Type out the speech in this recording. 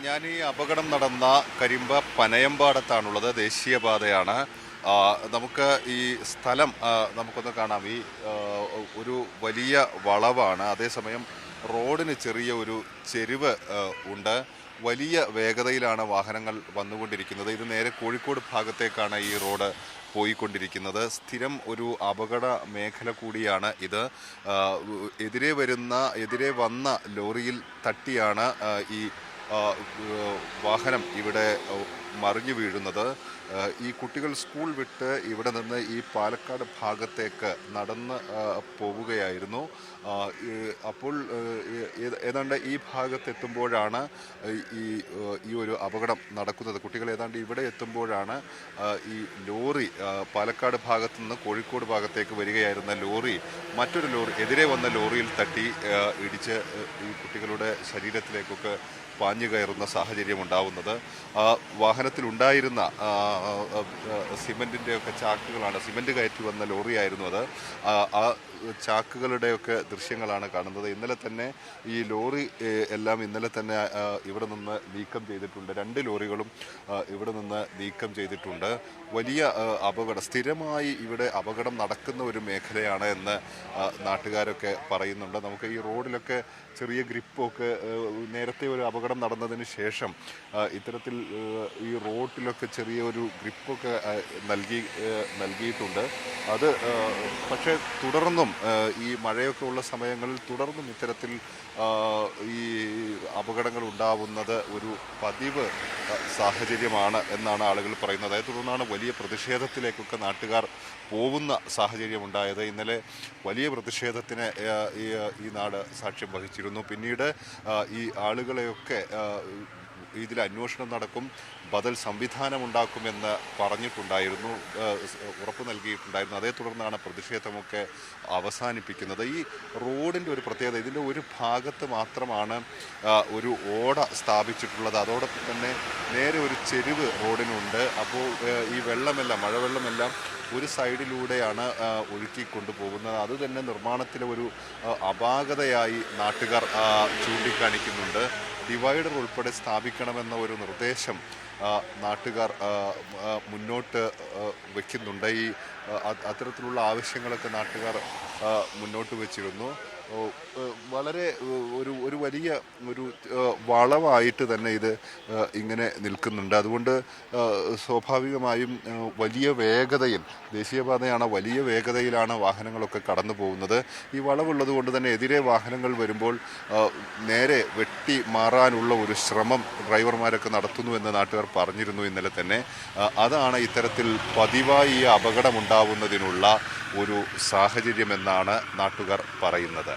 ഞാൻ ഈ അപകടം നടന്ന കരിമ്പ പനയമ്പാടത്താണുള്ളത്. ദേശീയപാതയാണ്. നമുക്ക് ഈ സ്ഥലം നമുക്കൊന്ന് കാണാം. ഒരു വലിയ വളവാണ്. അതേസമയം റോഡിന് ചെറിയ ഒരു ചെരിവ് ഉണ്ട്. വലിയ വേഗതയിലാണ് വാഹനങ്ങൾ വന്നുകൊണ്ടിരിക്കുന്നത്. ഇത് നേരെ കോഴിക്കോട് ഭാഗത്തേക്കാണ് ഈ റോഡ് പോയിക്കൊണ്ടിരിക്കുന്നത്. സ്ഥിരം ഒരു അപകട മേഖല കൂടിയാണ് ഇത്. എതിരെ വന്ന ലോറിയിൽ തട്ടിയാണ് ഈ വാഹനം ഇവിടെ മറിഞ്ഞു വീഴുന്നത്. ഈ കുട്ടികൾ സ്കൂൾ വിട്ട് ഇവിടെ നിന്ന് ഈ പാലക്കാട് ഭാഗത്തേക്ക് നടന്ന് പോവുകയായിരുന്നു. അപ്പോൾ ഏതാണ്ട് ഈ ഭാഗത്തെത്തുമ്പോഴാണ് ഈ ഒരു അപകടം നടക്കുന്നത്. കുട്ടികൾ ഏതാണ്ട് ഇവിടെ എത്തുമ്പോഴാണ് ഈ ലോറി പാലക്കാട് ഭാഗത്തു നിന്ന് കോഴിക്കോട് ഭാഗത്തേക്ക് വരികയായിരുന്ന ലോറി മറ്റൊരു ലോറി എതിരെ വന്ന ലോറിയിൽ തട്ടി ഇടിച്ച് ഈ കുട്ടികളുടെ ശരീരത്തിലേക്കൊക്കെ പാഞ്ഞു കയറുന്ന സാഹചര്യം ഉണ്ടാവുന്നത്. വാഹനത്തിലുണ്ടായിരുന്ന സിമൻറ്റിൻ്റെയൊക്കെ ചാക്കുകളാണ്. സിമൻറ്റ് കയറ്റി വന്ന ലോറിയായിരുന്നു അത്. ആ ചാക്കുകളുടെയൊക്കെ ദൃശ്യങ്ങളാണ് കാണുന്നത്. ഇന്നലെ തന്നെ ഈ ലോറി എല്ലാം ഇവിടെ നിന്ന് നീക്കം ചെയ്തിട്ടുണ്ട്. 2 ലോറികളും ഇവിടെ നിന്ന് നീക്കം ചെയ്തിട്ടുണ്ട്. വലിയ സ്ഥിരമായി ഇവിടെ അപകടം നടക്കുന്ന ഒരു മേഖലയാണ് എന്ന് നാട്ടുകാരൊക്കെ പറയുന്നുണ്ട്. നമുക്ക് ഈ റോഡിലൊക്കെ ചെറിയ ഗ്രിപ്പൊക്കെ നേരത്തെ ഒരു അപകടം നടന്നതിന് ശേഷം ഇത്തരത്തിൽ ഈ റോഡിലൊക്കെ ചെറിയ ഒരു ഗ്രിപ്പൊക്കെ നൽകിയിട്ടുണ്ട്. അത് പക്ഷേ തുടർന്നും ഈ മഴയൊക്കെ ഉള്ള സമയങ്ങളിൽ തുടർന്നും ഇത്തരത്തിൽ ഈ അപകടങ്ങൾ ഉണ്ടാവുന്നത് ഒരു പതിവ് സാഹചര്യമാണ് എന്നാണ് ആളുകൾ പറയുന്നത്. അതേ തുടർന്നാണ് വലിയ പ്രതിഷേധത്തിലേക്കൊക്കെ നാട്ടുകാർ പോകുന്ന സാഹചര്യമുണ്ടായത്. ഇന്നലെ വലിയ പ്രതിഷേധത്തിന് ഈ നാട് സാക്ഷ്യം വഹിച്ചിരുന്നു. പിന്നീട് ഈ ആളുകളെയൊക്കെ ഇതിൽ അന്വേഷണം നടക്കും, ബദൽ സംവിധാനമുണ്ടാക്കുമെന്ന് പറഞ്ഞിട്ടുണ്ടായിരുന്നു, ഉറപ്പ് നൽകിയിട്ടുണ്ടായിരുന്നു. അതേ തുടർന്നാണ് പ്രതിഷേധമൊക്കെ അവസാനിപ്പിക്കുന്നത്. ഈ റോഡിൻ്റെ ഒരു പ്രത്യേകത, ഇതിൻ്റെ ഒരു ഭാഗത്ത് മാത്രമാണ് ഒരു ഓട സ്ഥാപിച്ചിട്ടുള്ളത്. അതോടൊപ്പം തന്നെ നേരെ ഒരു ചെരിവ് റോഡിനുണ്ട്. അപ്പോൾ ഈ മഴവെള്ളമെല്ലാം ഒരു സൈഡിലൂടെയാണ് ഒഴുക്കി കൊണ്ടുപോകുന്നത്. അത് തന്നെ നിർമ്മാണത്തിലെ ഒരു അപാകതയായി നാട്ടുകാർ ചൂണ്ടിക്കാണിക്കുന്നുണ്ട്. ഡിവൈഡർ ഉൾപ്പെടെ സ്ഥാപിക്കണമെന്ന ഒരു നിർദ്ദേശം നാട്ടുകാർ മുന്നോട്ട് വയ്ക്കുന്നുണ്ട്. അത്തരത്തിലുള്ള ആവശ്യങ്ങളൊക്കെ നാട്ടുകാർ മുന്നോട്ട് വച്ചിരുന്നു. വളരെ ഒരു വലിയ വളവായിട്ട് തന്നെ ഇത് ഇങ്ങനെ നിൽക്കുന്നുണ്ട്. അതുകൊണ്ട് സ്വാഭാവികമായും വലിയ വേഗതയിൽ, ദേശീയപാതയാണ്, വലിയ വേഗതയിലാണ് വാഹനങ്ങളൊക്കെ കടന്നു പോകുന്നത്. ഈ വളവുള്ളത് കൊണ്ട് തന്നെ എതിരെ വാഹനങ്ങൾ വരുമ്പോൾ നേരെ വെട്ടി മാറാനുള്ള ഒരു ശ്രമം ഡ്രൈവർമാരൊക്കെ നടത്തുന്നു എന്ന് നാട്ടുകാർ പറഞ്ഞിരുന്നു ഇന്നലെ തന്നെ. അതാണ് ഇത്തരത്തിൽ പതിവായി ഈ അപകടമുണ്ടാവുന്നതിനുള്ള ഒരു സാഹചര്യമെന്നാണ് നാട്ടുകാർ പറയുന്നത്.